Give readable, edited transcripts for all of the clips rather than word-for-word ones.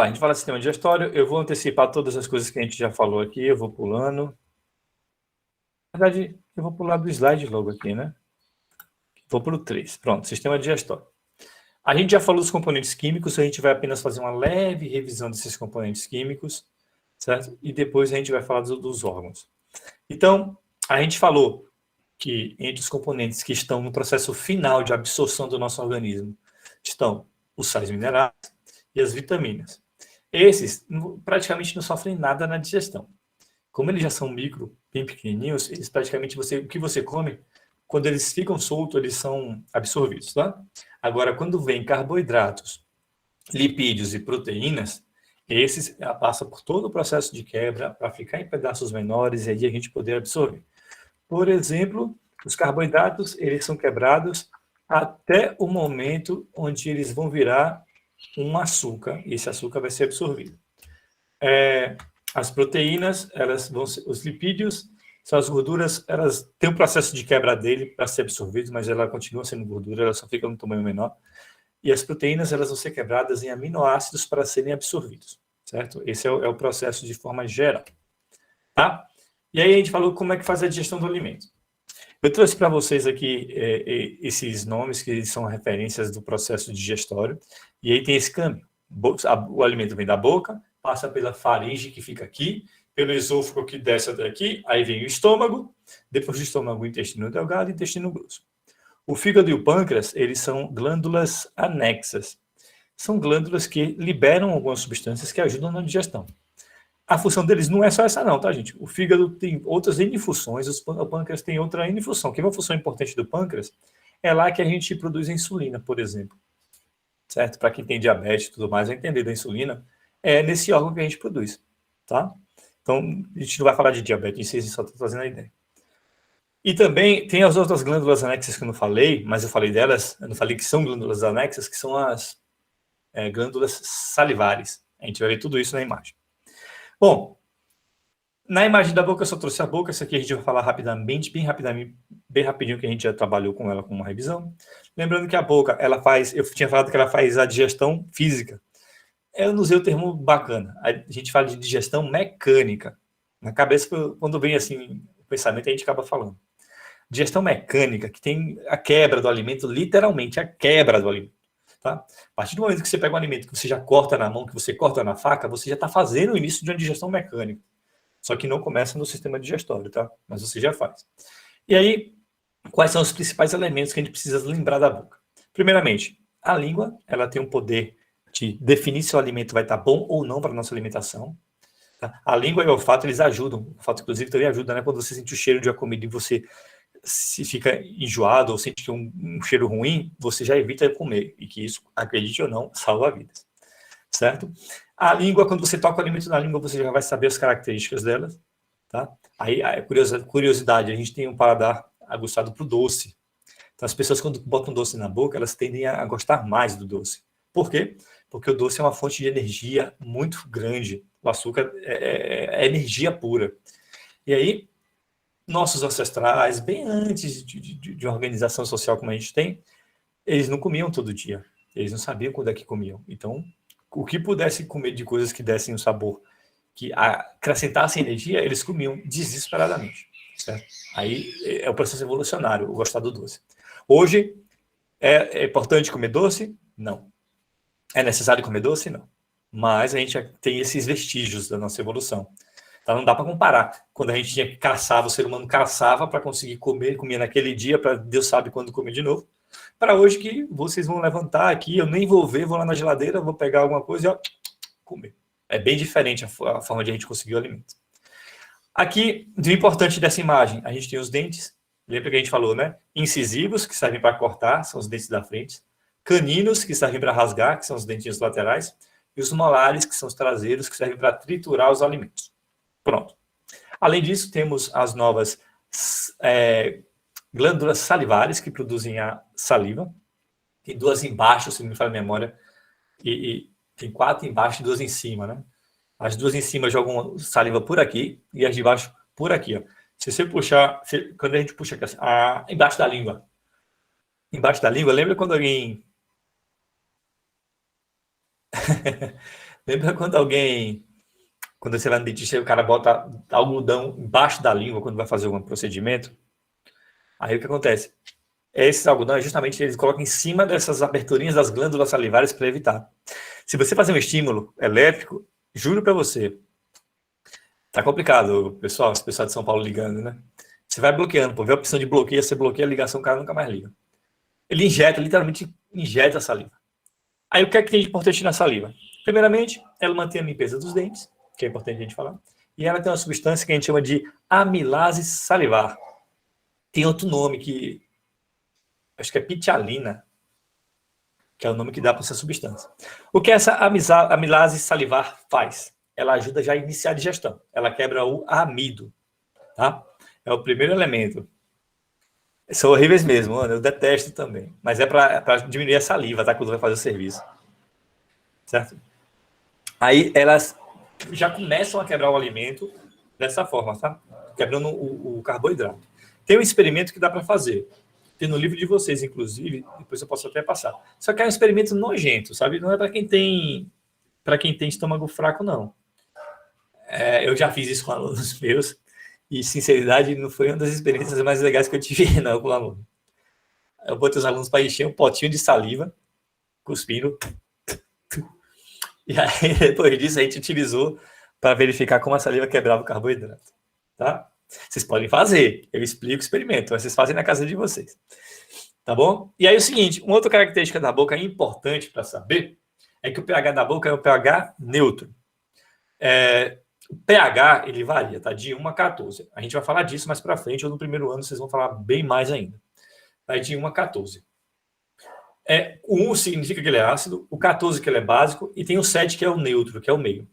A gente fala de sistema digestório, eu vou antecipar todas as coisas que a gente já falou aqui, eu vou pulando. Na verdade, eu vou pular do slide logo aqui, né? Vou para o 3. Pronto, sistema digestório. A gente já falou dos componentes químicos, a gente vai apenas fazer uma leve revisão desses componentes químicos, certo? E depois a gente vai falar dos órgãos. Então, a gente falou que entre os componentes que estão no processo final de absorção do nosso organismo estão os sais minerais e as vitaminas. Esses praticamente não sofrem nada na digestão. Como eles já são micro, bem pequenininhos, eles praticamente o que você come, quando eles ficam soltos, eles são absorvidos, tá? Agora, quando vem carboidratos, lipídios e proteínas, esses passam por todo o processo de quebra para ficar em pedaços menores e aí a gente poder absorver. Por exemplo, os carboidratos, eles são quebrados até o momento onde eles vão virar um açúcar, e esse açúcar vai ser absorvido. As proteínas, os lipídios, são as gorduras, elas têm um processo de quebra dele para ser absorvido, mas ela continua sendo gordura, ela só fica no tamanho menor. E as proteínas, elas vão ser quebradas em aminoácidos para serem absorvidos, certo? Esse é o processo de forma geral, tá? E aí a gente falou como é que faz a digestão do alimento. Eu trouxe para vocês aqui esses nomes que são referências do processo digestório, e aí tem esse caminho. O alimento vem da boca, passa pela faringe que fica aqui, pelo esôfago que desce até aqui, aí vem o estômago, depois do estômago o intestino delgado e o intestino grosso. O fígado e o pâncreas, eles são glândulas anexas. São glândulas que liberam algumas substâncias que ajudam na digestão. A função deles não é só essa não, tá, gente? O fígado tem outras N funções, o pâncreas tem outra N função. Que é uma função importante do pâncreas é lá que a gente produz a insulina, por exemplo. Certo? Para quem tem diabetes e tudo mais, vai entender da insulina, é nesse órgão que a gente produz, tá? Então, a gente não vai falar de diabetes, a gente só está trazendo a ideia. E também tem as outras glândulas anexas que eu não falei, mas eu falei delas, eu não falei que são glândulas anexas, que são as glândulas salivares. A gente vai ver tudo isso na imagem. Bom, na imagem da boca eu só trouxe a boca, essa aqui a gente vai falar rapidamente, bem rapidinho, que a gente já trabalhou com ela com uma revisão. Lembrando que a boca, ela faz, eu tinha falado que ela faz a digestão física. Eu não usei o termo bacana, a gente fala de digestão mecânica. Na cabeça, quando vem assim o pensamento, a gente acaba falando. Digestão mecânica, que tem a quebra do alimento, literalmente a quebra do alimento. Tá? A partir do momento que você pega um alimento que você já corta na mão, que você corta na faca, você já está fazendo o início de uma digestão mecânica. Só que não começa no sistema digestório, tá? Mas você já faz. E aí, quais são os principais elementos que a gente precisa lembrar da boca? Primeiramente, a língua, ela tem um poder de definir se o alimento vai estar bom ou não para a nossa alimentação. Tá? A língua e o olfato, eles ajudam. O olfato, inclusive, também ajuda, né? Quando você sente o cheiro de uma comida e você se fica enjoado ou sente que um cheiro ruim, você já evita comer. E que isso, acredite ou não, salva vidas. Certo? A língua, quando você toca o alimento na língua, você já vai saber as características dela. Tá? Aí, a curiosidade, a gente tem um paladar aguçado para o doce. Então, as pessoas, quando botam doce na boca, elas tendem a gostar mais do doce. Por quê? Porque o doce é uma fonte de energia muito grande. O açúcar é energia pura. E aí, nossos ancestrais, bem antes de uma organização social como a gente tem, eles não comiam todo dia. Eles não sabiam quando é que comiam. Então, o que pudesse comer de coisas que dessem um sabor, que acrescentassem energia, eles comiam desesperadamente. Certo? Aí é o processo evolucionário, o gostar do doce. Hoje, é importante comer doce? Não. É necessário comer doce? Não. Mas a gente tem esses vestígios da nossa evolução. Então não dá para comparar. Quando a gente tinha que caçar, o ser humano caçava para conseguir comer, comia naquele dia, para Deus sabe quando comer de novo. Para hoje que vocês vão levantar aqui, eu nem vou ver, vou lá na geladeira, vou pegar alguma coisa e ó, comer. É bem diferente a forma de a gente conseguir o alimento. Aqui, o importante dessa imagem, a gente tem os dentes, lembra que a gente falou, né? Incisivos, que servem para cortar, são os dentes da frente. Caninos, que servem para rasgar, que são os dentinhos laterais. E os molares, que são os traseiros, que servem para triturar os alimentos. Pronto. Além disso, temos as novas glândulas salivares, que produzem a saliva. Tem duas embaixo, se não me falha a memória, e tem 4 embaixo e 2 em cima, né? As duas em cima jogam saliva por aqui e as de baixo por aqui, ó. Se você puxar, quando a gente puxa aqui, embaixo da língua. Embaixo da língua, lembra quando alguém Lembra quando você vai no dentista e o cara bota algodão embaixo da língua quando vai fazer algum procedimento? Aí o que acontece? Esse algodão é justamente eles colocam em cima dessas aberturinhas das glândulas salivares para evitar. Se você fazer um estímulo elétrico, juro para você, tá complicado, pessoal, esse pessoal de São Paulo ligando, né? Você vai bloqueando, pô, vê a opção de bloqueio, você bloqueia a ligação, o cara nunca mais liga. Ele injeta, literalmente injeta a saliva. Aí o que é que tem de importante na saliva? Primeiramente, ela mantém a limpeza dos dentes, que é importante a gente falar, e ela tem uma substância que a gente chama de amilase salivar. Tem outro nome que acho que é pitialina, que é o nome que dá para essa substância. O que essa amilase salivar faz? Ela ajuda já a iniciar a digestão. Ela quebra o amido, tá? É o primeiro elemento. São horríveis mesmo, mano. Eu detesto também. Mas é para diminuir a saliva, tá? Quando vai fazer o serviço. Certo? Aí elas já começam a quebrar o alimento dessa forma, tá? Quebrando o carboidrato. Tem um experimento que dá para fazer. Tem no livro de vocês, inclusive, depois eu posso até passar. Só que é um experimento nojento, sabe? Não é para quem tem estômago fraco, não. Eu já fiz isso com alunos meus e, sinceridade, não foi uma das experiências mais legais que eu tive, não, com o aluno. Eu botei os alunos para encher um potinho de saliva, cuspindo, e aí, depois disso, a gente utilizou para verificar como a saliva quebrava o carboidrato. Tá? Vocês podem fazer, eu explico o experimento, mas vocês fazem na casa de vocês. Tá bom? E aí o seguinte, uma outra característica da boca importante para saber é que o pH da boca é um pH neutro. O pH, ele varia, tá? De 1 a 14. A gente vai falar disso mais para frente, ou no primeiro ano vocês vão falar bem mais ainda. Vai de 1 a 14. O 1 significa que ele é ácido, o 14 que ele é básico, e tem o 7 que é o neutro, que é o meio.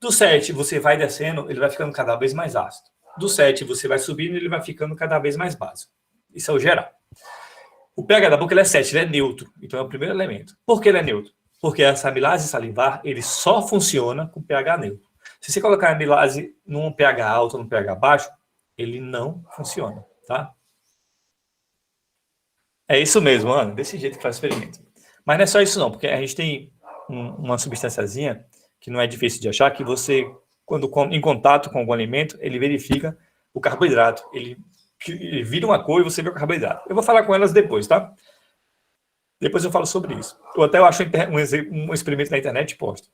Do 7 você vai descendo, ele vai ficando cada vez mais ácido. Do 7 você vai subindo, ele vai ficando cada vez mais básico. Isso é o geral. O pH da boca ele é 7, ele é neutro, então é o primeiro elemento. Por que ele é neutro? Porque essa amilase salivar, ele só funciona com pH neutro. Se você colocar a amilase num pH alto ou num pH baixo, ele não funciona, tá? É isso mesmo, Ana, desse jeito que faz o experimento. Mas não é só isso não, porque a gente tem uma substânciazinha que não é difícil de achar, que você, quando em contato com algum alimento, ele verifica o carboidrato. Ele vira uma cor e você vê o carboidrato. Eu vou falar com elas depois, tá? Depois eu falo sobre isso. Ou até eu acho um experimento na internet e posto,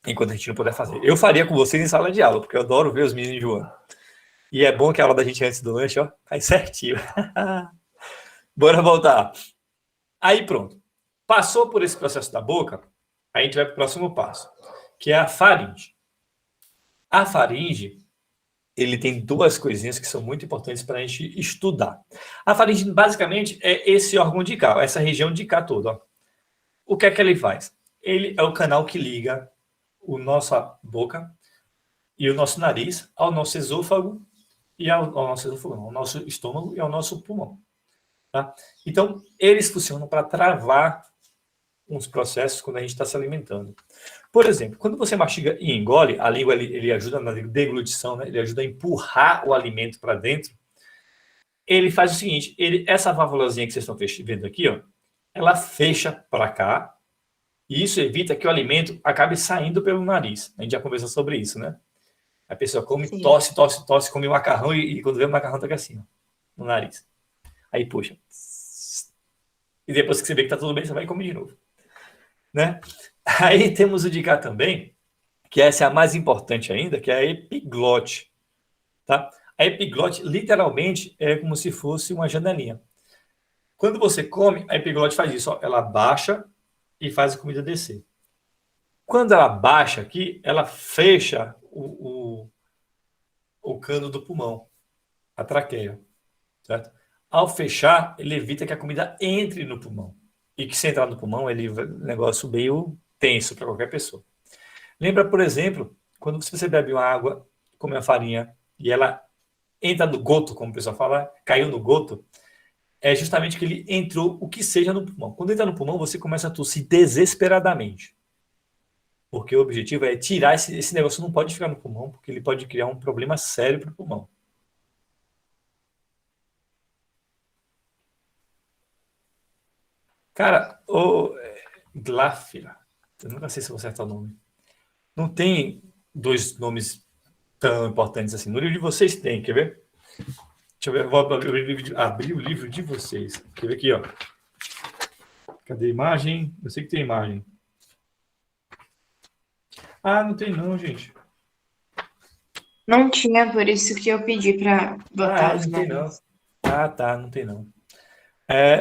enquanto a gente não puder fazer. Eu faria com vocês em sala de aula, porque eu adoro ver os meninos enjoando. E é bom que a aula da gente antes do lanche, ó, faz certinho. Bora voltar. Aí pronto. Passou por esse processo da boca, a gente vai para o próximo passo, que é a faringe. A faringe, ele tem duas coisinhas que são muito importantes para a gente estudar. A faringe, basicamente, é esse órgão de cá, essa região de cá toda. Ó. O que é que ele faz? Ele é o canal que liga a nossa boca e o nosso nariz ao nosso esôfago e ao nosso esôfago, não, ao nosso estômago e ao nosso pulmão. Tá? Então, eles funcionam para travar uns processos quando a gente está se alimentando. Por exemplo, quando você mastiga e engole, a língua ele ajuda na deglutição, né? Ele ajuda a empurrar o alimento para dentro. Ele faz o seguinte, essa válvulazinha que vocês estão vendo aqui, ó, ela fecha para cá, e isso evita que o alimento acabe saindo pelo nariz. A gente já conversou sobre isso, né? A pessoa come, Sim. tosse, come macarrão e quando vê o macarrão tá aqui assim, ó, no nariz. Aí, puxa. E depois que você vê que tá tudo bem, você vai e come de novo. Né? Aí temos o de cá também, que essa é a mais importante ainda, que é a epiglote. Tá? A epiglote, literalmente, é como se fosse uma janelinha. Quando você come, a epiglote faz isso. Ó, ela baixa e faz a comida descer. Quando ela baixa aqui, ela fecha o cano do pulmão, a traqueia. Certo? Ao fechar, ele evita que a comida entre no pulmão. E que se entrar no pulmão, ele é um negócio meio tenso para qualquer pessoa. Lembra, por exemplo, quando você bebe uma água, come uma farinha, e ela entra no goto, como o pessoal fala, caiu no goto, é justamente que ele entrou o que seja no pulmão. Quando entra no pulmão, você começa a tossir desesperadamente. Porque o objetivo é tirar esse negócio, não pode ficar no pulmão, porque ele pode criar um problema sério para o pulmão. Cara, o Glafira, eu nunca sei se eu vou acertar o nome. não tem dois nomes tão importantes assim. No livro de vocês tem, quer ver? Deixa eu ver, eu vou abrir o livro de vocês. Quer ver aqui, ó. Cadê a imagem? Eu sei que tem imagem. Ah, não tem não, gente. Não tinha, por isso que eu pedi para botar os Não tem não. nomes. Tá, não tem não.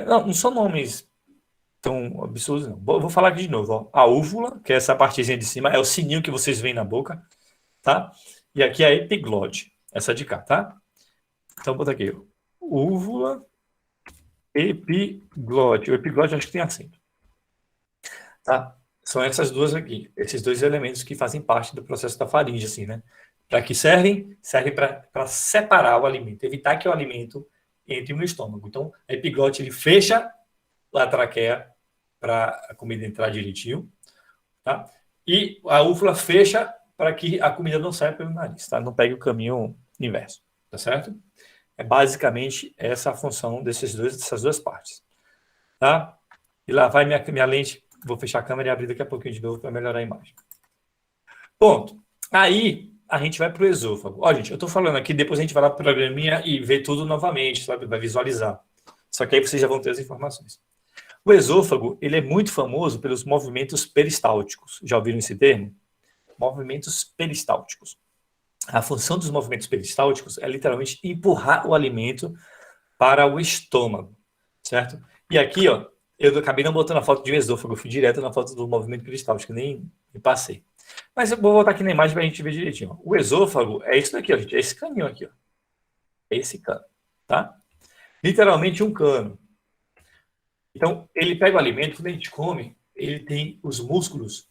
Não são nomes tão absurdos, não. Vou falar aqui de novo, ó. A úvula, que é essa partezinha de cima, é o sininho que vocês veem na boca, tá? E aqui é a epiglote, essa de cá, tá? Então, bota aqui, ó. Úvula, epiglote. O epiglote acho que tem acento. Tá? São essas duas aqui, esses dois elementos que fazem parte do processo da faringe, assim, né? Para que servem? Servem para separar o alimento, evitar que o alimento entre no estômago. Então, a epiglote, ele fecha a traqueia para a comida entrar direitinho, tá? E a úvula fecha para que a comida não saia pelo nariz, tá? Não pegue o caminho inverso, tá certo? É basicamente essa a função dessas duas partes, tá? E lá vai minha lente. Vou fechar a câmera e abrir daqui a pouquinho de novo para melhorar a imagem. Ponto. Aí a gente vai para o esôfago. Ó, gente, eu estou falando aqui, depois a gente vai lá para o programinha e vê tudo novamente, sabe? Vai visualizar. Só que aí vocês já vão ter as informações. O esôfago, ele é muito famoso pelos movimentos peristálticos. Já ouviram esse termo? Movimentos peristálticos. A função dos movimentos peristálticos é literalmente empurrar o alimento para o estômago, certo? E aqui, ó, eu acabei não botando a foto de um esôfago, eu fui direto na foto do movimento peristáltico, nem me passei. Mas eu vou voltar aqui na imagem para a gente ver direitinho. Ó. O esôfago é isso daqui, ó, gente, é esse caninho aqui, ó. É esse cano, tá? Literalmente um cano. Então, ele pega o alimento, quando a gente come, ele tem os músculos,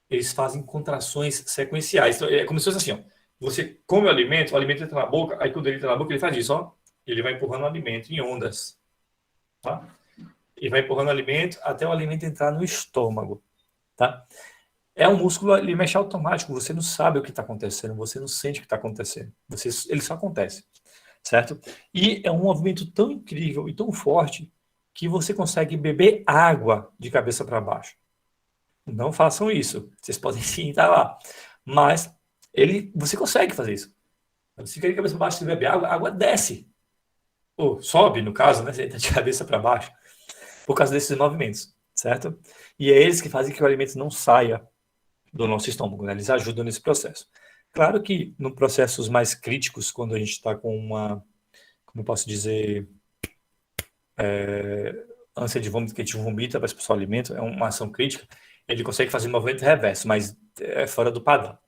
eles fazem contrações sequenciais. Então, é como se fosse assim, ó. Você come o alimento entra na boca, aí quando ele entra na boca, ele faz isso, ó. Ele vai empurrando o alimento em ondas, tá? E vai empurrando o alimento até o alimento entrar no estômago, tá? É um músculo, ele mexe automático, você não sabe o que está acontecendo, você não sente o que está acontecendo, ele só acontece, certo? E é um movimento tão incrível e tão forte que você consegue beber água de cabeça para baixo. Não façam isso, vocês podem sim estar lá, mas você consegue fazer isso. Você fica de cabeça para baixo, você bebe água, a água desce, ou sobe, no caso, né? Você está de cabeça para baixo, por causa desses movimentos, certo? E é eles que fazem que o alimento não saia do nosso estômago, né? Eles ajudam nesse processo. Claro que no processos mais críticos, quando a gente está com uma, como eu posso dizer, ânsia de vômito, que a gente vomita para expulsar o alimento, é uma ação crítica, ele consegue fazer um movimento reverso, mas é fora do padrão,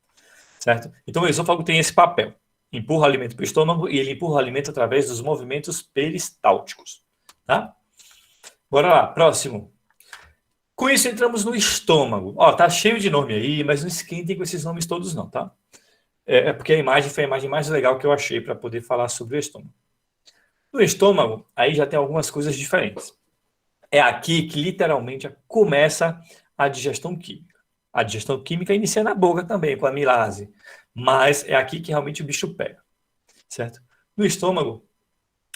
certo? Então o esôfago tem esse papel, empurra o alimento para o estômago e ele empurra o alimento através dos movimentos peristálticos, tá? Bora lá, próximo. Com isso, entramos no estômago. Ó, tá cheio de nome aí, mas não esquentem com esses nomes todos não, tá? É porque a imagem foi a imagem mais legal que eu achei para poder falar sobre o estômago. No estômago, aí já tem algumas coisas diferentes. É aqui que literalmente começa a digestão química. A digestão química inicia na boca também, com a amilase. Mas é aqui que realmente o bicho pega, certo? No estômago,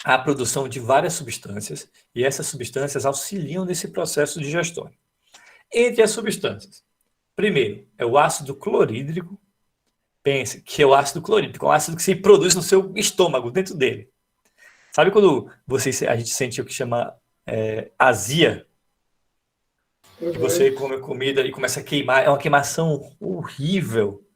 há a produção de várias substâncias, e essas substâncias auxiliam nesse processo digestório. Entre as substâncias, primeiro, é o ácido clorídrico. Pense que é o ácido clorídrico, é um ácido que se produz no seu estômago, dentro dele. Sabe quando a gente sente o que chama azia? Que você come comida e começa a queimar, é uma queimação horrível.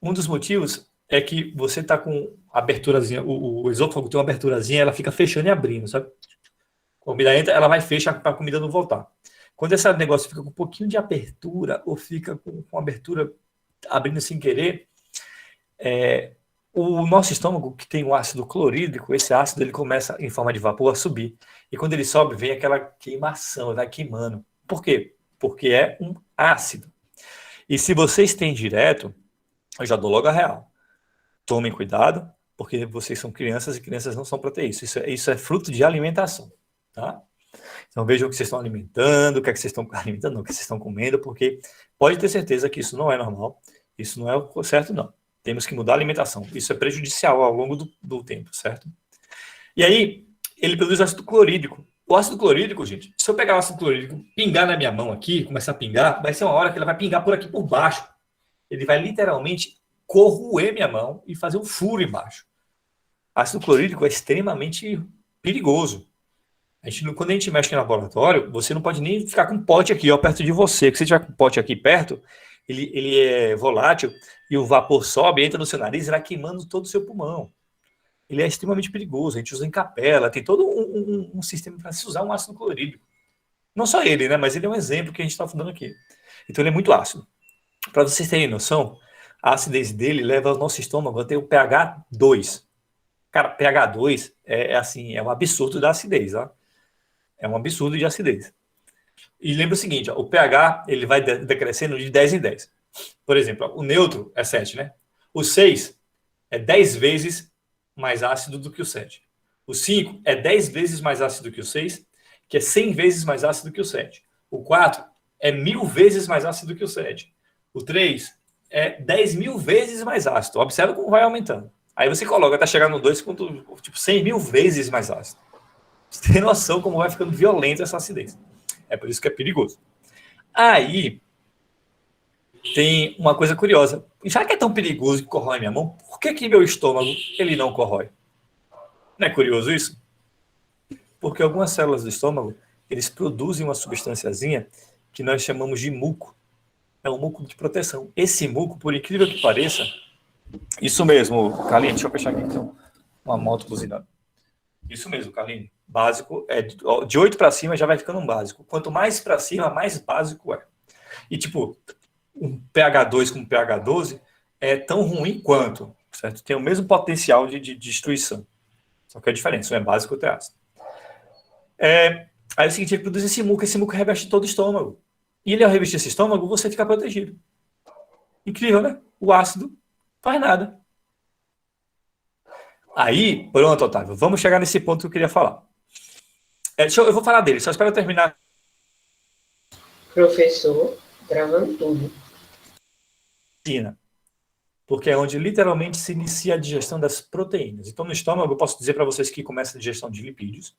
Um dos motivos é que você está com aberturazinha, o esôfago tem uma aberturazinha, ela fica fechando e abrindo, sabe? A comida entra, ela vai fechar para a comida não voltar. Quando esse negócio fica com um pouquinho de abertura ou fica com abertura abrindo sem querer, o nosso estômago, que tem o ácido clorídrico, esse ácido ele começa em forma de vapor a subir. E quando ele sobe, vem aquela queimação, vai queimando. Por quê? Porque é um ácido. E se vocês têm direto, eu já dou logo a real. Tomem cuidado, porque vocês são crianças e crianças não são para ter isso. Isso é fruto de alimentação, tá? Então vejam o que vocês estão alimentando, o que é que vocês estão alimentando, não, o que vocês estão comendo, porque pode ter certeza que isso não é normal, isso não é o certo, não. Temos que mudar a alimentação. Isso é prejudicial ao longo do tempo, certo? E aí, ele produz ácido clorídrico. O ácido clorídrico, gente, se eu pegar o ácido clorídrico, pingar na minha mão aqui, começar a pingar, vai ser uma hora que ela vai pingar por aqui por baixo. ele vai literalmente corroer minha mão e fazer um furo embaixo. Ácido clorídrico é extremamente perigoso. Quando a gente mexe no laboratório, você não pode nem ficar com um pote aqui, ó, perto de você. Porque se tiver com um pote aqui perto, ele é volátil e o vapor sobe, entra no seu nariz e vai queimando todo o seu pulmão. Ele é extremamente perigoso. A gente usa em capela, tem todo um sistema para se usar um ácido clorídrico. Não só ele, né? Mas ele é um exemplo que a gente está falando aqui. Então ele é muito ácido. Para vocês terem noção, a acidez dele leva o nosso estômago a ter o pH 2. Cara, pH 2 é um absurdo da acidez, ó. É um absurdo de acidez. E lembra o seguinte, ó, o pH ele vai decrescendo de 10 em 10. Por exemplo, ó, o neutro é 7, né? O 6 é 10 vezes mais ácido do que o 7. O 5 é 10 vezes mais ácido que o 6, que é 100 vezes mais ácido que o 7. O 4 é 1000 vezes mais ácido que o 7. O 3 é 10.000 vezes mais ácido. Observa como vai aumentando. Aí você coloca, até chegar no 2, tipo 100.000 vezes mais ácido. Você tem noção como vai ficando violenta essa acidez. É por isso que é perigoso. Aí, tem uma coisa curiosa. Já que é tão perigoso que corrói minha mão, por que meu estômago ele não corrói? Não é curioso isso? Porque algumas células do estômago, eles produzem uma substânciazinha que nós chamamos de muco. É um muco de proteção. Esse muco, por incrível que pareça, isso mesmo, Kaline, deixa eu fechar aqui então, uma moto buzinando. Isso mesmo, Kaline. Básico é de 8 para cima já vai ficando um básico. Quanto mais para cima, mais básico é. E tipo, um pH 2 com um pH 12 é tão ruim quanto, certo? Tem o mesmo potencial de destruição. Só que a diferença, um é básico, outro é ácido. Aí é o seguinte, ele produz esse muco reveste todo o estômago. E ele, ao revestir esse estômago, você fica protegido. Incrível, né? O ácido faz nada. Aí, pronto, Otávio, vamos chegar nesse ponto que eu queria falar. Eu vou falar dele, só espero eu terminar. Professor, gravando tudo. Porque é onde literalmente se inicia a digestão das proteínas. Então, no estômago, eu posso dizer para vocês que começa a digestão de lipídios,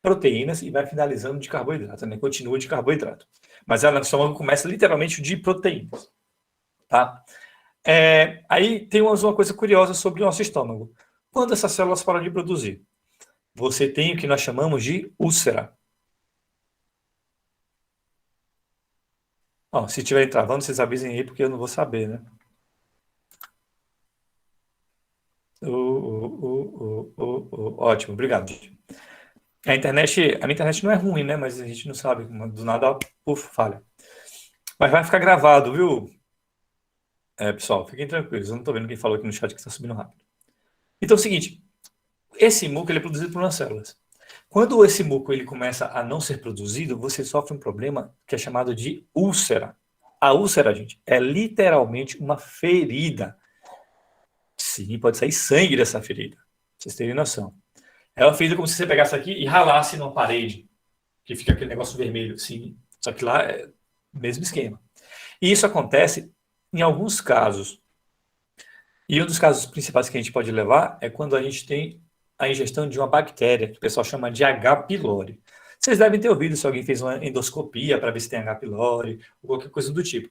proteínas e vai finalizando de carboidrato, né? Continua de carboidrato. Mas no estômago começa literalmente de proteínas. Tá? Aí tem uma coisa curiosa sobre o nosso estômago. Quando essas células param de produzir, você tem o que nós chamamos de úlcera. Ó, se estiverem travando, vocês avisem aí, porque eu não vou saber, né? Ótimo, obrigado. A minha internet não é ruim, né? Mas a gente não sabe, do nada, falha. Mas vai ficar gravado, viu? Pessoal, fiquem tranquilos, eu não estou vendo quem falou aqui no chat que está subindo rápido. Então é o seguinte, esse muco ele é produzido por umas células. Quando esse muco ele começa a não ser produzido, você sofre um problema que é chamado de úlcera. A úlcera, gente, é literalmente uma ferida. Sim, pode sair sangue dessa ferida. Pra vocês terem noção. É uma ferida como se você pegasse aqui e ralasse numa parede, que fica aquele negócio vermelho, assim. Só que lá é o mesmo esquema. E isso acontece em alguns casos. E um dos casos principais que a gente pode levar é quando a gente tem a ingestão de uma bactéria, que o pessoal chama de H. pylori. Vocês devem ter ouvido se alguém fez uma endoscopia para ver se tem H. pylori, ou qualquer coisa do tipo.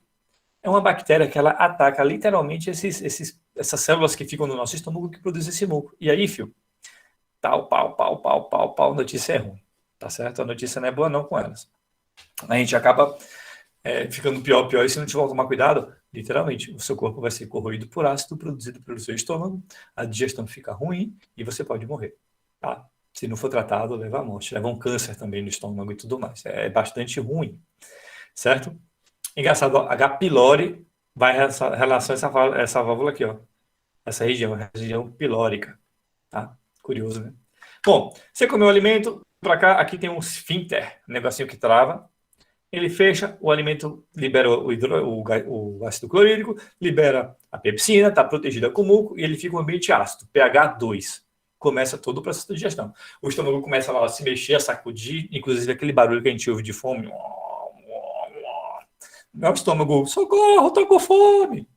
É uma bactéria que ela ataca literalmente essas células que ficam no nosso estômago que produzem esse muco. E aí, filho, pau, notícia é ruim, tá certo? A notícia não é boa não com elas. A gente acaba ficando pior, e se não tiver tomar cuidado, literalmente, o seu corpo vai ser corroído por ácido produzido pelo seu estômago, a digestão fica ruim e você pode morrer, tá? Se não for tratado, leva à morte, leva um câncer também no estômago e tudo mais. É bastante ruim, certo? Engraçado, H. pylori vai em relação a essa válvula aqui, ó. Essa região pilórica, tá? Curioso, né? Bom, você comeu o alimento, para cá, aqui tem um esfíncter, um negocinho que trava. Ele fecha, o alimento libera o ácido clorídrico, libera a pepsina, está protegida com muco, e ele fica um ambiente ácido, pH 2. Começa todo o processo de digestão. O estômago começa lá a se mexer, a sacudir, inclusive aquele barulho que a gente ouve de fome. Não é o estômago, socorro, estou com fome.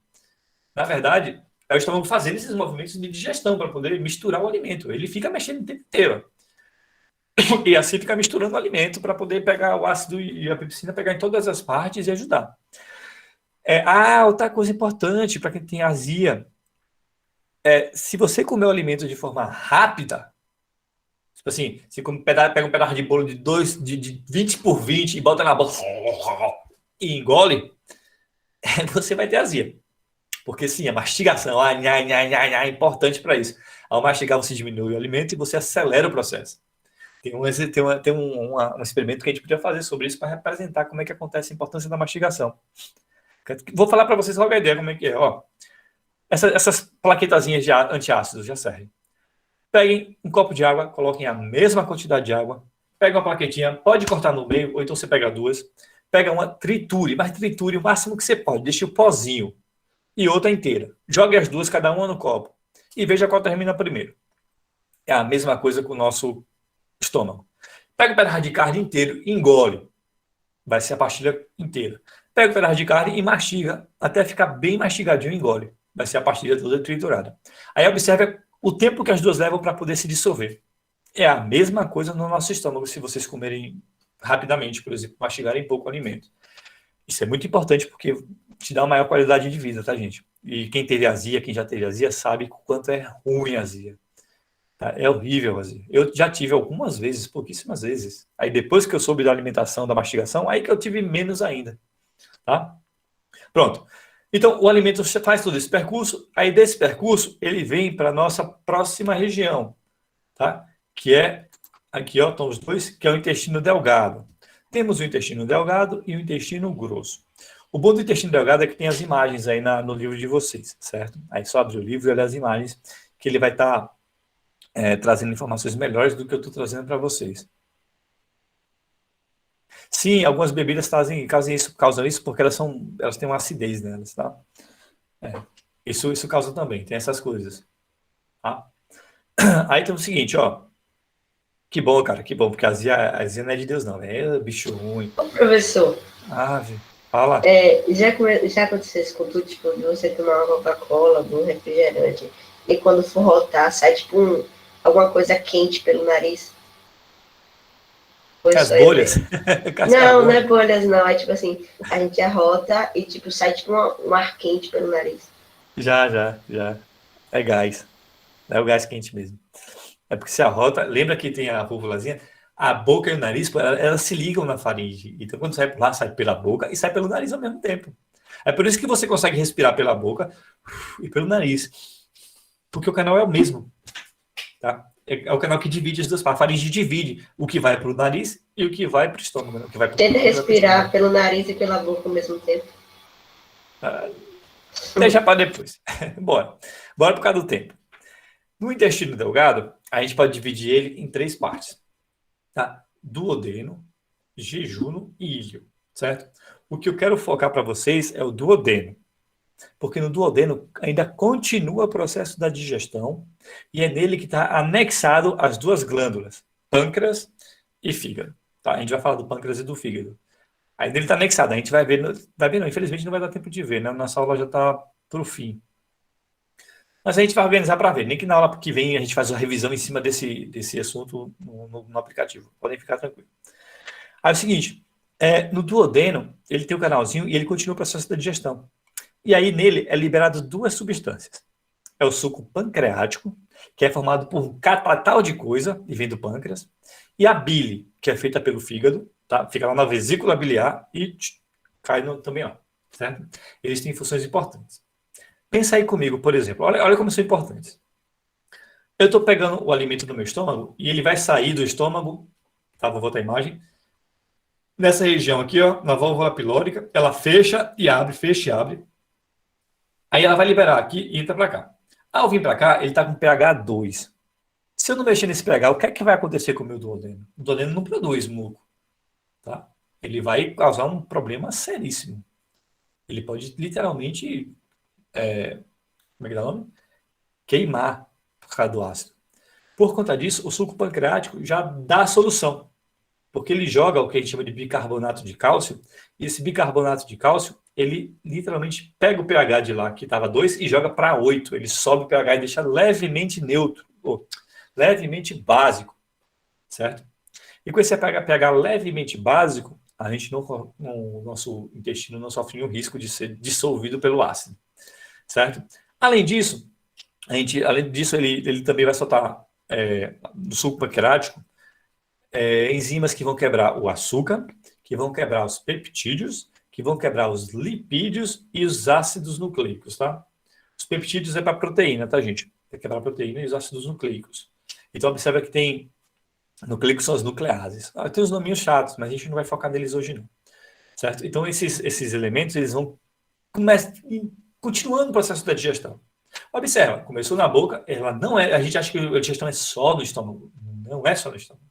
Na verdade, é o estômago fazendo esses movimentos de digestão para poder misturar o alimento. Ele fica mexendo o tempo inteiro. E assim fica misturando o alimento para poder pegar o ácido e a pepsina, pegar em todas as partes e ajudar. Outra coisa importante para quem tem azia. Se você comer o alimento de forma rápida, tipo assim, você pega um pedaço de bolo de 20 por 20 e bota na boca e engole, você vai ter azia. Porque sim, a mastigação é importante para isso. Ao mastigar, você diminui o alimento e você acelera o processo. Tem um experimento que a gente podia fazer sobre isso para representar como é que acontece a importância da mastigação. Vou falar para vocês logo a ideia como é que é. Ó, essas plaquetazinhas de antiácidos já servem. Peguem um copo de água, coloquem a mesma quantidade de água, pega uma plaquetinha, pode cortar no meio, ou então você pega duas, pega uma, triture, mas triture o máximo que você pode, deixe o pozinho, e outra inteira. Jogue as duas, cada uma no copo, e veja qual termina primeiro. É a mesma coisa com o nosso estômago. Pega um pedaço de carne inteiro e engole. Vai ser a pastilha inteira. Pega um pedaço de carne e mastiga, até ficar bem mastigadinho e engole. Vai ser a pastilha toda triturada. Aí observe o tempo que as duas levam para poder se dissolver. É a mesma coisa no nosso estômago, se vocês comerem rapidamente, por exemplo, mastigarem pouco alimento. Isso é muito importante porque te dá uma maior qualidade de vida, tá, gente? E quem teve azia, quem já teve azia, sabe o quanto é ruim a azia. Tá? É horrível a azia. Eu já tive algumas vezes, pouquíssimas vezes. Aí depois que eu soube da alimentação, da mastigação, aí que eu tive menos ainda. Tá? Pronto. Então, o alimento faz todo esse percurso, aí desse percurso, ele vem para a nossa próxima região, tá? Que é, aqui, ó, estão os dois, que é o intestino delgado. Temos o intestino delgado e o intestino grosso. O bom do intestino delgado é que tem as imagens aí no livro de vocês, certo? Aí só abre o livro e olha as imagens, que ele vai estar trazendo informações melhores do que eu estou trazendo para vocês. Sim, algumas bebidas causam isso porque elas têm uma acidez nelas, tá? Isso causa também, tem essas coisas. Tá? Aí tem o seguinte, ó. Que bom, cara, que bom, porque a azia não é de Deus, não. É bicho ruim. Ô, professor, Fala. já aconteceu isso com tu, tipo, de você tomar uma Coca-Cola, um refrigerante, e quando for rotar, sai, tipo, alguma coisa quente pelo nariz? Foi As só eu bolhas. mesmo. Casca-bolha. Não é bolhas, não. É tipo assim, a gente arrota e, tipo, sai, tipo, um ar quente pelo nariz. Já. É gás. É o gás quente mesmo. É porque se arrota, lembra que tem a válvulazinha? A boca e o nariz, pô, elas se ligam na faringe. Então, quando sai por lá, sai pela boca e sai pelo nariz ao mesmo tempo. É por isso que você consegue respirar pela boca e pelo nariz. Porque o canal é o mesmo. Tá? É o canal que divide as duas partes. A faringe divide o que vai para o nariz e o que vai para o estômago. Né? O que vai pro Tenta estômago, respirar pelo nariz e pela boca ao mesmo tempo. Deixa para depois. Bora por causa do tempo. No intestino delgado, a gente pode dividir ele em 3 partes. Tá? Duodeno, jejuno e íleo, certo? O que eu quero focar para vocês é o duodeno, porque no duodeno ainda continua o processo da digestão e é nele que está anexado as 2 glândulas, pâncreas e fígado. Tá? A gente vai falar do pâncreas e do fígado. Aí nele está anexado, a gente vai ver não, infelizmente não vai dar tempo de ver, né? Nossa aula já está para o fim. Mas a gente vai organizar para ver. Nem que na aula que vem a gente faz uma revisão em cima desse assunto no aplicativo. Podem ficar tranquilos. Aí é o seguinte, no duodeno, ele tem o canalzinho e ele continua o processo da digestão. E aí nele é liberado 2 substâncias. É o suco pancreático, que é formado por um catatal de coisa, e vem do pâncreas, e a bile, que é feita pelo fígado, tá? Fica lá na vesícula biliar e cai também lá, certo? Eles têm funções importantes. Pensa aí comigo, por exemplo, olha como são importantes. Eu estou pegando o alimento do meu estômago e ele vai sair do estômago, tá? Vou voltar a imagem. Nessa região aqui, ó, na válvula pilórica, ela fecha e abre, fecha e abre. Aí ela vai liberar aqui e entra para cá. Ao vir para cá, ele está com pH 2. Se eu não mexer nesse pH, o que é que vai acontecer com o meu duodeno? O duodeno não produz muco, tá? Ele vai causar um problema seríssimo. Ele pode literalmente como é que dá o nome? Queimar por causa do ácido. Por conta disso, o suco pancreático já dá a solução, porque ele joga o que a gente chama de bicarbonato de cálcio, e esse bicarbonato de cálcio, ele literalmente pega o pH de lá, que estava 2, e joga para 8. Ele sobe o pH e deixa levemente neutro, ou levemente básico, certo? E com esse pH levemente básico, a gente não, o nosso intestino não sofre nenhum risco de ser dissolvido pelo ácido, certo? Além disso, ele também vai soltar no suco pancreático enzimas que vão quebrar o açúcar, que vão quebrar os peptídeos, que vão quebrar os lipídios e os ácidos nucleicos, tá? Os peptídeos é para proteína, tá, gente? É quebrar a proteína e os ácidos nucleicos. Então, observa que tem nucleicos são as nucleases. Tem os nominhos chatos, mas a gente não vai focar neles hoje, não. Certo? Então, esses elementos, eles vão continuando o processo da digestão. Observa, começou na boca, ela não é... A gente acha que a digestão é só no estômago. Não é só no estômago.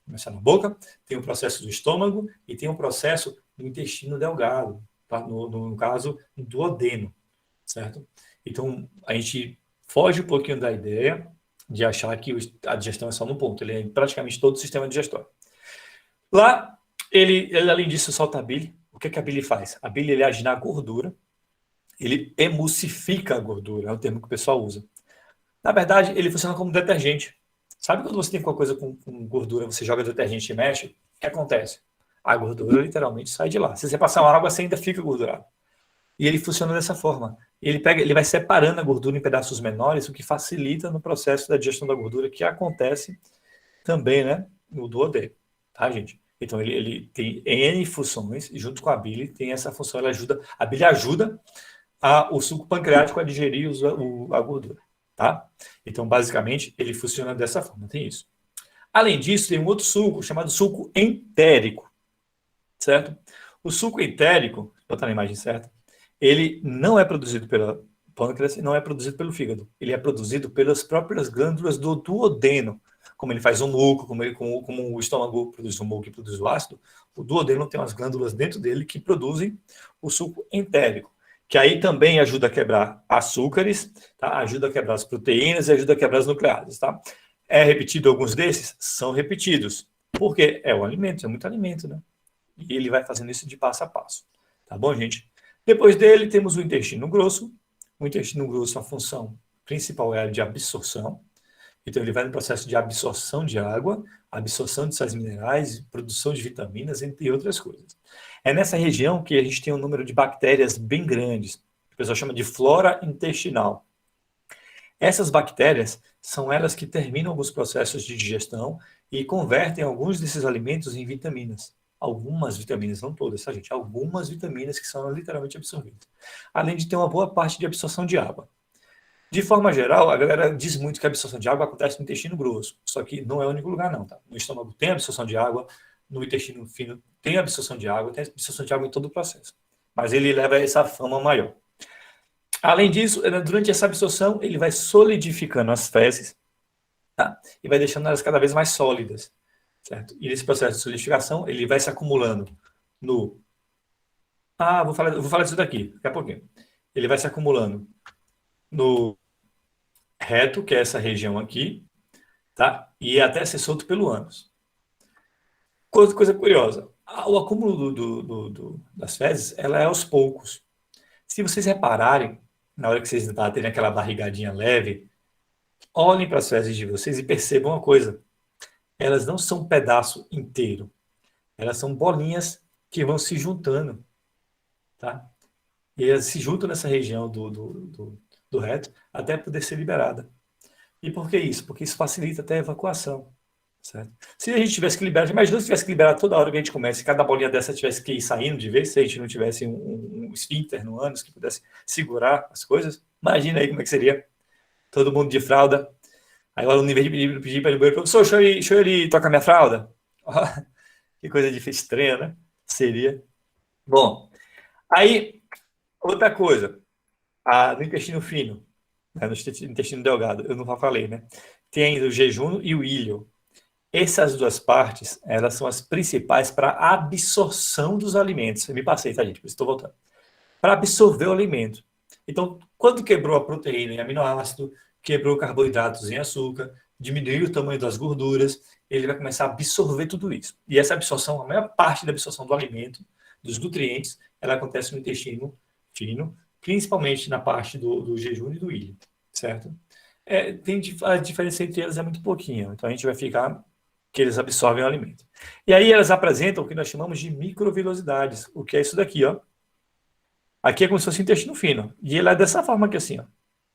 Começa na boca, tem um processo do estômago e tem um processo do intestino delgado, tá? No caso, do duodeno, certo? Então, a gente foge um pouquinho da ideia de achar que a digestão é só no ponto. Ele é praticamente todo o sistema digestório. Lá, ele além disso, solta a bile. O que a bile faz? A bile, ele age na gordura, ele emulsifica a gordura, é o termo que o pessoal usa. Na verdade, ele funciona como detergente. Sabe quando você tem alguma coisa com gordura, você joga detergente e mexe? O que acontece? A gordura literalmente sai de lá. Se você passar uma água, você ainda fica gordurado. E ele funciona dessa forma. Ele vai separando a gordura em pedaços menores, o que facilita no processo da digestão da gordura, que acontece também, né, no duodeno, tá, gente? Então, ele tem N funções, e junto com a bile tem essa função, a bile ajuda o suco pancreático a digerir a gordura, tá? Então, basicamente, ele funciona dessa forma, tem isso. Além disso, tem um outro suco, chamado suco entérico, certo? O suco entérico, vou botar na imagem certa, ele não é produzido pela pâncreas e não é produzido pelo fígado. Ele é produzido pelas próprias glândulas do duodeno. Como ele faz o muco, como o estômago produz o muco e produz o ácido, o duodeno tem umas glândulas dentro dele que produzem o suco entérico, que aí também ajuda a quebrar açúcares, tá? Ajuda a quebrar as proteínas e ajuda a quebrar as nucleases, tá? É repetido alguns desses? São repetidos. Porque é o alimento, é muito alimento, né? E ele vai fazendo isso de passo a passo. Tá bom, gente? Depois dele, temos o intestino grosso. O intestino grosso, a função principal é a de absorção. Então, ele vai no processo de absorção de água, absorção de sais minerais, produção de vitaminas, entre outras coisas. É nessa região que a gente tem um número de bactérias bem grandes. O pessoal chama de flora intestinal. Essas bactérias são elas que terminam alguns processos de digestão e convertem alguns desses alimentos em vitaminas. Algumas vitaminas, não todas, tá, gente? Algumas vitaminas que são literalmente absorvidas. Além de ter uma boa parte de absorção de água. De forma geral, a galera diz muito que a absorção de água acontece no intestino grosso, só que não é o único lugar, não, tá? No estômago tem absorção de água, no intestino fino tem absorção de água, tem absorção de água em todo o processo. Mas ele leva essa fama maior. Além disso, durante essa absorção, ele vai solidificando as fezes, tá? E vai deixando elas cada vez mais sólidas, certo? E nesse processo de solidificação, ele vai se acumulando no... vou falar disso daqui, daqui a pouquinho. Ele vai se acumulando no reto, que é essa região aqui, tá? E até ser solto pelo ânus. Coisa curiosa, o acúmulo das fezes, ela é aos poucos. Se vocês repararem, na hora que vocês terem aquela barrigadinha leve, olhem para as fezes de vocês e percebam uma coisa. Elas não são um pedaço inteiro. Elas são bolinhas que vão se juntando, tá? E elas se juntam nessa região do reto até poder ser liberada. E por que isso? Porque isso facilita até a evacuação, certo? Se a gente tivesse que liberar, imagina se tivesse que liberar toda hora que a gente começa, se cada bolinha dessa tivesse que ir saindo de vez, se a gente não tivesse um esfíncter no ânus que pudesse segurar as coisas, imagina aí como é que seria. Todo mundo de fralda. Aí o aluno, em vez de pedir para ele banheiro, professor, deixa eu ir tocar minha fralda. Que coisa difícil, estranha, né? Seria. Bom, aí, outra coisa, no intestino fino, né, no intestino delgado, eu não falei, né? Tem ainda o jejum e o íleo. Essas duas partes, elas são as principais para a absorção dos alimentos. Eu me passei, tá, gente? Por isso estou voltando. Para absorver o alimento. Então, quando quebrou a proteína em aminoácido, quebrou carboidratos em açúcar, diminuiu o tamanho das gorduras, ele vai começar a absorver tudo isso. E essa absorção, a maior parte da absorção do alimento, dos nutrientes, ela acontece no intestino fino, principalmente na parte do jejum e do íleo, certo? A diferença entre elas é muito pouquinho, então a gente vai ficar que eles absorvem o alimento. E aí elas apresentam o que nós chamamos de microvilosidades. O que é isso daqui, ó? Aqui é como se fosse intestino fino. E ele é dessa forma aqui, assim, ó.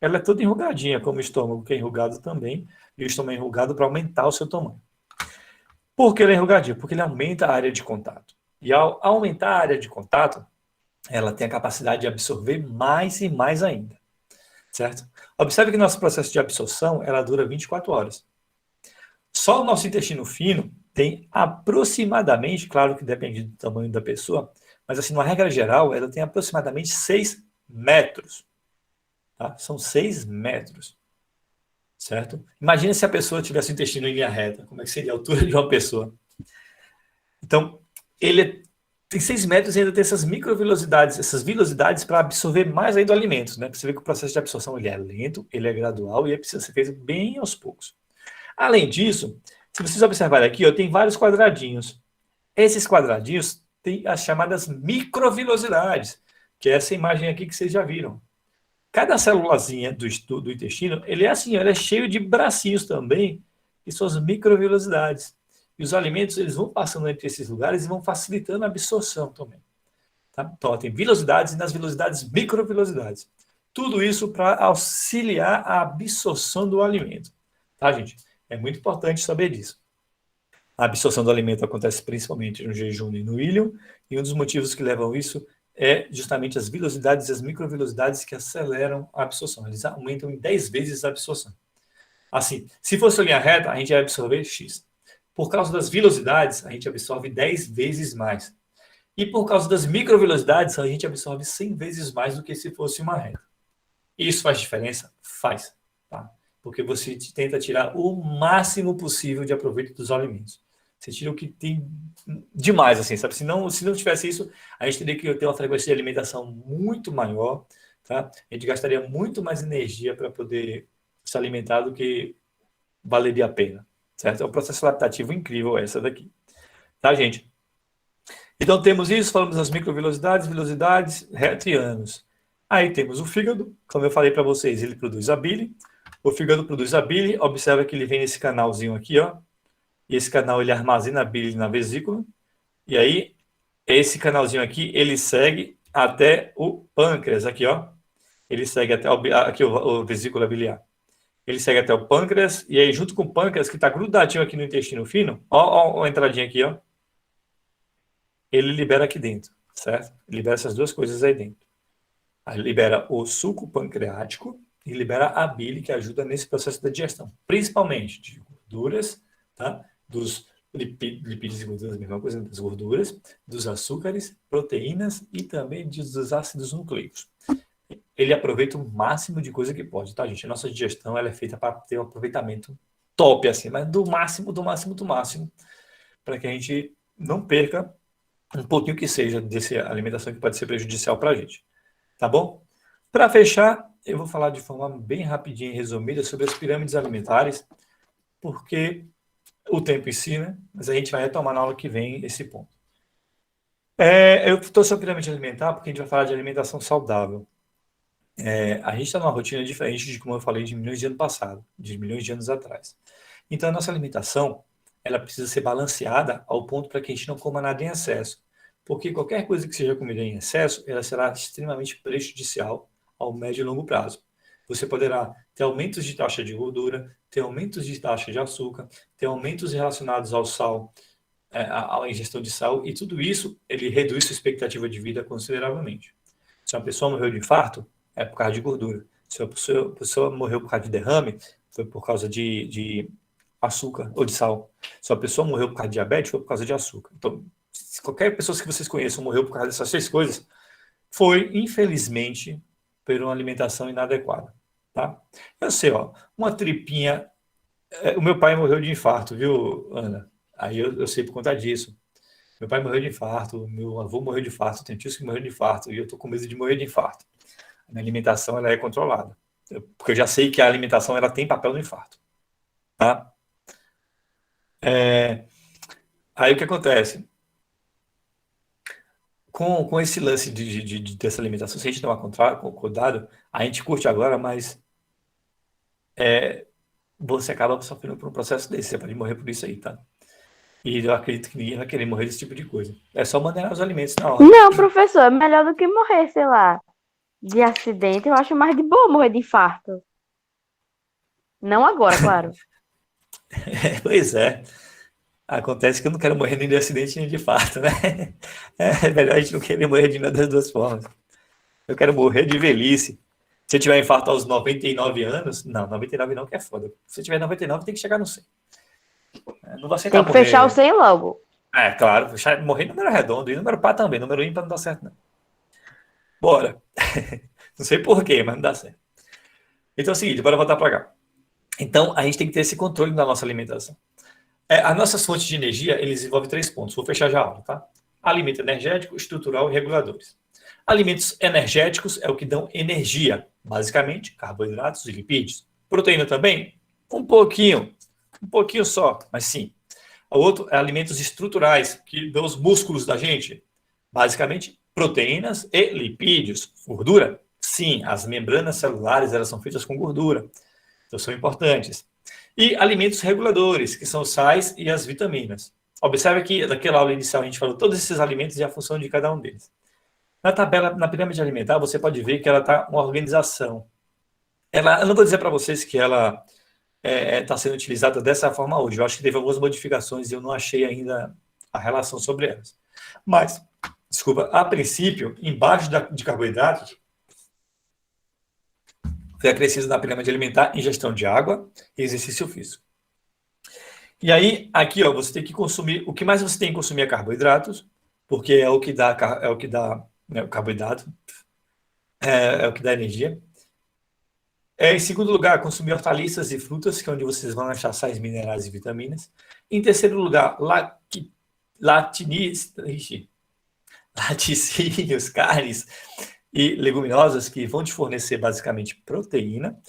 Ela é toda enrugadinha, como o estômago, que é enrugado também. E o estômago é enrugado para aumentar o seu tamanho. Por que ele é enrugadinho? Porque ele aumenta a área de contato. E ao aumentar a área de contato, ela tem a capacidade de absorver mais e mais ainda. Certo? Observe que nosso processo de absorção, ela dura 24 horas. Só o nosso intestino fino tem aproximadamente, claro que depende do tamanho da pessoa, mas assim, numa regra geral, ela tem aproximadamente 6 metros. Tá? São 6 metros. Certo? Imagina se a pessoa tivesse o intestino em linha reta. Como é que seria a altura de uma pessoa? Então, ele tem 6 metros e ainda tem essas microvilosidades, essas vilosidades para absorver mais ainda o alimento. Né? Você vê que o processo de absorção ele é lento, ele é gradual e precisa ser feito bem aos poucos. Além disso, se vocês observarem aqui, ó, tem vários quadradinhos. Esses quadradinhos têm as chamadas microvilosidades, que é essa imagem aqui que vocês já viram. Cada célulazinha do intestino, ele é assim, ele é cheio de bracinhos também, que são as microvilosidades. E os alimentos, eles vão passando entre esses lugares e vão facilitando a absorção também. Tá? Então, ó, tem vilosidades e nas vilosidades, microvilosidades. Tudo isso para auxiliar a absorção do alimento. Tá, gente? É muito importante saber disso. A absorção do alimento acontece principalmente no jejum e no íleon, e um dos motivos que levam isso é justamente as vilosidades e as microvilosidades que aceleram a absorção. Eles aumentam em 10 vezes a absorção. Assim, se fosse linha reta, a gente ia absorver X. Por causa das vilosidades, a gente absorve 10 vezes mais. E por causa das microvilosidades, a gente absorve 100 vezes mais do que se fosse uma reta. Isso faz diferença? Faz. Tá? Porque você tenta tirar o máximo possível de aproveito dos alimentos. Você tira o que tem demais, assim, sabe? Se não tivesse isso, a gente teria que ter uma frequência de alimentação muito maior, tá? A gente gastaria muito mais energia para poder se alimentar do que valeria a pena, certo? É um processo adaptativo incrível essa daqui, tá, gente? Então temos isso, falamos das microvilosidades, velocidades, reta e ânus. Aí temos o fígado, como eu falei para vocês, ele produz a bile. O fígado produz a bile, observa que ele vem nesse canalzinho aqui, ó. E esse canal ele armazena a bile na vesícula. E aí, esse canalzinho aqui, ele segue até o pâncreas, aqui, ó. Ele segue até aqui o vesícula biliar. Ele segue até o pâncreas, e aí junto com o pâncreas, que está grudadinho aqui no intestino fino, ó a entradinha aqui, ó. Ele libera aqui dentro, certo? Ele libera essas duas coisas aí dentro. Aí libera o suco pancreático e libera a bile, que ajuda nesse processo da digestão. Principalmente de gorduras, tá? Dos lipídios e gorduras, a mesma coisa, das gorduras, dos açúcares, proteínas e também dos ácidos nucleicos. Ele aproveita o máximo de coisa que pode, tá, gente? A nossa digestão ela é feita para ter um aproveitamento top, assim, mas do máximo, para que a gente não perca um pouquinho que seja dessa alimentação que pode ser prejudicial para a gente. Tá bom? Para fechar, eu vou falar de forma bem rapidinha e resumida sobre as pirâmides alimentares, porque o tempo ensina, mas a gente vai retomar na aula que vem esse ponto. Eu trouxe a pirâmide alimentar porque a gente vai falar de alimentação saudável. A gente está numa rotina diferente de como eu falei de milhões de anos passado, de milhões de anos atrás. Então, a nossa alimentação ela precisa ser balanceada ao ponto para que a gente não coma nada em excesso. Porque qualquer coisa que seja comida em excesso, ela será extremamente prejudicial ao médio e longo prazo. Você poderá ter aumentos de taxa de gordura, ter aumentos de taxa de açúcar, ter aumentos relacionados ao sal, à ingestão de sal, e tudo isso ele reduz sua expectativa de vida consideravelmente. Se uma pessoa morreu de infarto, é por causa de gordura. Se uma pessoa morreu por causa de derrame, foi por causa de açúcar ou de sal. Se uma pessoa morreu por causa de diabetes, foi por causa de açúcar. Então, se qualquer pessoa que vocês conheçam morreu por causa dessas 6 coisas, foi, infelizmente, por uma alimentação inadequada. Tá? Eu sei, ó, uma tripinha... O meu pai morreu de infarto, viu, Ana? Aí eu sei por conta disso. Meu pai morreu de infarto, meu avô morreu de infarto, tem tios que morreram de infarto, e eu tô com medo de morrer de infarto. A minha alimentação, ela é controlada. Porque eu já sei que a alimentação, ela tem papel no infarto. Tá? Aí o que acontece? Com esse lance dessa alimentação, se a gente tomar cuidado, a gente curte agora, mas você acaba sofrendo por um processo desse, você pode morrer por isso aí, tá? E eu acredito que ninguém vai querer morrer desse tipo de coisa. É só manter os alimentos na hora. Não, professor, é melhor do que morrer, sei lá, de acidente. Eu acho mais de boa morrer de infarto. Não agora, claro. Pois é. Acontece que eu não quero morrer nem de acidente nem de infarto, né? É melhor a gente não querer morrer de nenhuma das duas formas. Eu quero morrer de velhice. Se eu tiver infarto aos 99 anos, não, 99 não, que é foda. Se eu tiver 99, tem que chegar no 100. Não vou aceitar Tem que morrer. fechar o 100 logo. É, claro, morrer em número redondo e número par também. Número ímpar não dá certo, não. Bora. Não sei porquê, mas não dá certo. Então é o seguinte, bora voltar para cá. Então, a gente tem que ter esse controle da nossa alimentação. As nossas fontes de energia, eles envolvem 3 pontos. Vou fechar já a aula, tá? Alimento energético, estrutural e reguladores. Alimentos energéticos é o que dão energia, basicamente, carboidratos e lipídios. Proteína também? Um pouquinho só, mas sim. O outro é alimentos estruturais, que dão os músculos da gente. Basicamente, proteínas e lipídios. Gordura? Sim, as membranas celulares, elas são feitas com gordura. Então, são importantes. E alimentos reguladores, que são os sais e as vitaminas. Observe que naquela aula inicial a gente falou todos esses alimentos e a função de cada um deles. Na tabela, na pirâmide alimentar, você pode ver que ela está uma organização. Eu não vou dizer para vocês que ela está sendo utilizada dessa forma hoje. Eu acho que teve algumas modificações e eu não achei ainda a relação sobre elas. Mas, desculpa, a princípio, embaixo de carboidratos, foi acrescido na pirâmide alimentar ingestão de água e exercício físico. E aí, aqui, ó, você tem que consumir, o que mais você tem que consumir é carboidratos, porque é o que dá né, o carboidrato, é o que dá energia. Em segundo lugar, consumir hortaliças e frutas, que é onde vocês vão achar sais minerais e vitaminas. Em terceiro lugar, laticínios, carnes e leguminosas, que vão te fornecer basicamente proteína.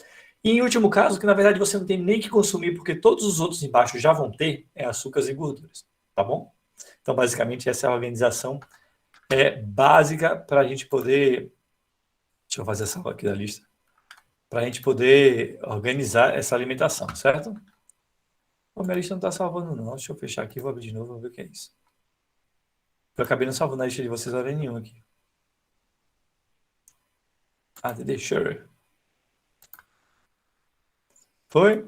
E em último caso, que na verdade você não tem nem que consumir, porque todos os outros embaixo já vão ter, açúcares e gorduras, tá bom? Então, basicamente, essa é a organização básica para a gente poder... Deixa eu fazer essa aqui da lista. Para a gente poder organizar essa alimentação, certo? Pô, minha lista não está salvando, não. Deixa eu fechar aqui, vou abrir de novo, vou ver o que é isso. Eu acabei não salvando a lista de vocês hora nenhuma aqui. Deixa. Foi?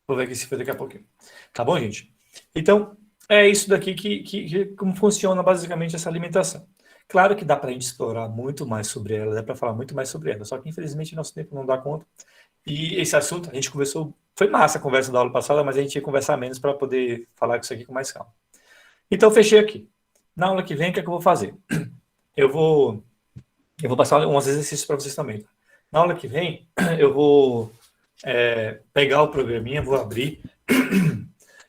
Vou ver aqui se foi daqui a pouquinho. Tá bom, gente? Então, é isso daqui como funciona basicamente essa alimentação. Claro que dá para a gente explorar muito mais sobre ela, dá para falar muito mais sobre ela, só que infelizmente nosso tempo não dá conta. E esse assunto, a gente conversou, foi massa a conversa da aula passada, mas a gente ia conversar menos para poder falar isso aqui com mais calma. Então, fechei aqui. Na aula que vem, o que é que eu vou fazer? Eu vou passar uns exercícios para vocês também. Na aula que vem, eu vou pegar o programinha, vou abrir.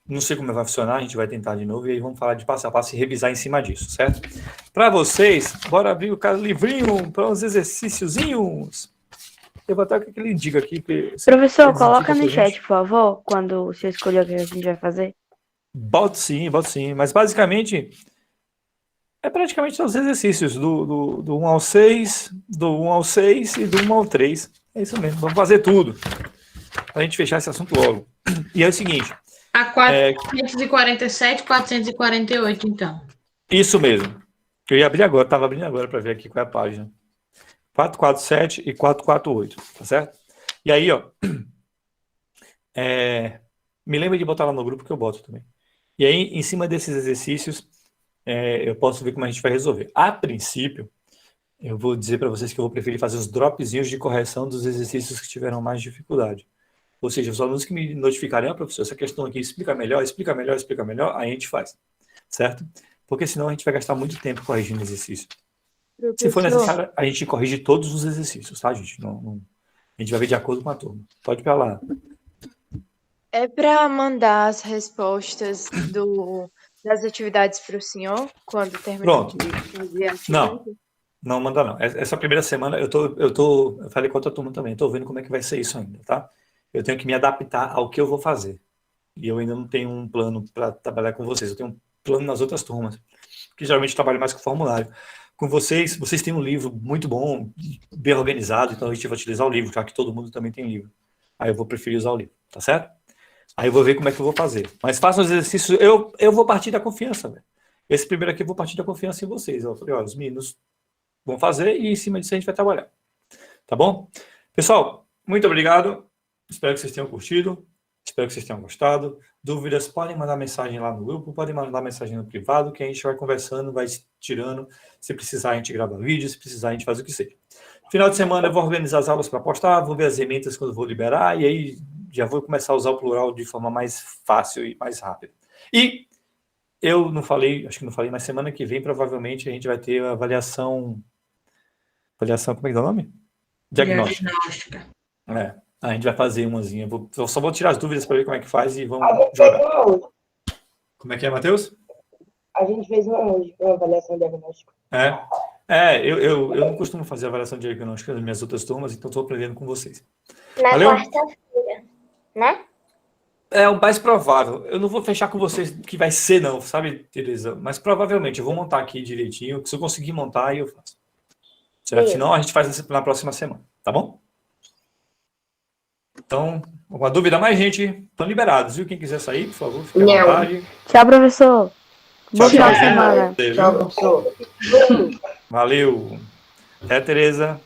Não sei como vai funcionar, a gente vai tentar de novo e aí vamos falar de passo a passo e revisar em cima disso, certo? Para vocês, bora abrir o livrinho para uns exercíciozinhos. Eu vou até que ele indica aqui. Professor, coloca no chat, por favor, quando você escolher o que a gente vai fazer. Boto sim. Mas basicamente, praticamente os exercícios do 1 ao 6, do 1 ao 6 e do 1 ao 3. É isso mesmo, vamos fazer tudo. Para a gente fechar esse assunto logo. E é o seguinte... A 447, 448, então. Isso mesmo. Eu ia abrir agora, estava abrindo agora para ver aqui qual é a página. 447 e 448, tá certo? E aí, ó, me lembra de botar lá no grupo que eu boto também. E aí, em cima desses exercícios, eu posso ver como a gente vai resolver. A princípio, eu vou dizer para vocês que eu vou preferir fazer os dropzinhos de correção dos exercícios que tiveram mais dificuldade. Ou seja, os alunos que me notificarem, professor, essa questão aqui explica melhor, aí a gente faz, certo? Porque senão a gente vai gastar muito tempo corrigindo exercício. Professor. Se for necessário, a gente corrige todos os exercícios, tá, gente? A gente vai ver de acordo com a turma. Pode ir para lá. É para mandar as respostas das atividades para o senhor, quando terminar de fazer a atividade? Não manda não. Essa primeira semana, eu falei com a outra turma também, estou vendo como é que vai ser isso ainda, tá? Eu tenho que me adaptar ao que eu vou fazer. E eu ainda não tenho um plano para trabalhar com vocês. Eu tenho um plano nas outras turmas, que geralmente trabalho mais com formulário. Com vocês têm um livro muito bom, bem organizado, então a gente vai utilizar o livro, já que todo mundo também tem livro. Aí eu vou preferir usar o livro, tá certo? Aí eu vou ver como é que eu vou fazer. Mas faça os exercícios. Eu vou partir da confiança, velho. Esse primeiro aqui eu vou partir da confiança em vocês. Eu falei, olha, os meninos vão fazer e em cima disso a gente vai trabalhar. Tá bom? Pessoal, muito obrigado. Espero que vocês tenham curtido. Espero que vocês tenham gostado. Dúvidas, podem mandar mensagem lá no grupo, podem mandar mensagem no privado, que a gente vai conversando, vai tirando. Se precisar, a gente grava vídeo, se precisar, a gente faz o que seja. Final de semana eu vou organizar as aulas para postar, vou ver as emendas quando eu vou liberar, e aí já vou começar a usar o plural de forma mais fácil e mais rápida. E eu não falei, acho que não falei, mas semana que vem provavelmente a gente vai ter a avaliação, como é que é o nome? Diagnóstica. A gente vai fazer umazinha. Eu só vou tirar as dúvidas para ver como é que faz e vamos jogar. Como é que é, Matheus? A gente fez uma avaliação diagnóstica. Eu não costumo fazer avaliação diagnóstica nas minhas outras turmas, então estou aprendendo com vocês. Na Valeu? quarta-feira, né? É o mais provável. Eu não vou fechar com vocês que vai ser, não, sabe, Tereza? Mas provavelmente eu vou montar aqui direitinho. Se eu conseguir montar, aí eu faço. Certo? Isso. Senão a gente faz na próxima semana, tá bom? Então, alguma dúvida mais, gente? Estão liberados, viu? Quem quiser sair, por favor, fique à Não. vontade. Tchau, professor. Bom Tchau, final de tchau. semana. Tchau, professor. Valeu. Até, Tereza.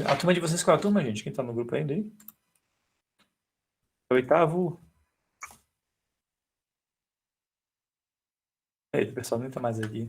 A turma de vocês, qual é a turma, gente? Quem tá no grupo ainda aí? É o oitavo. Eita, o pessoal nem tá mais aqui.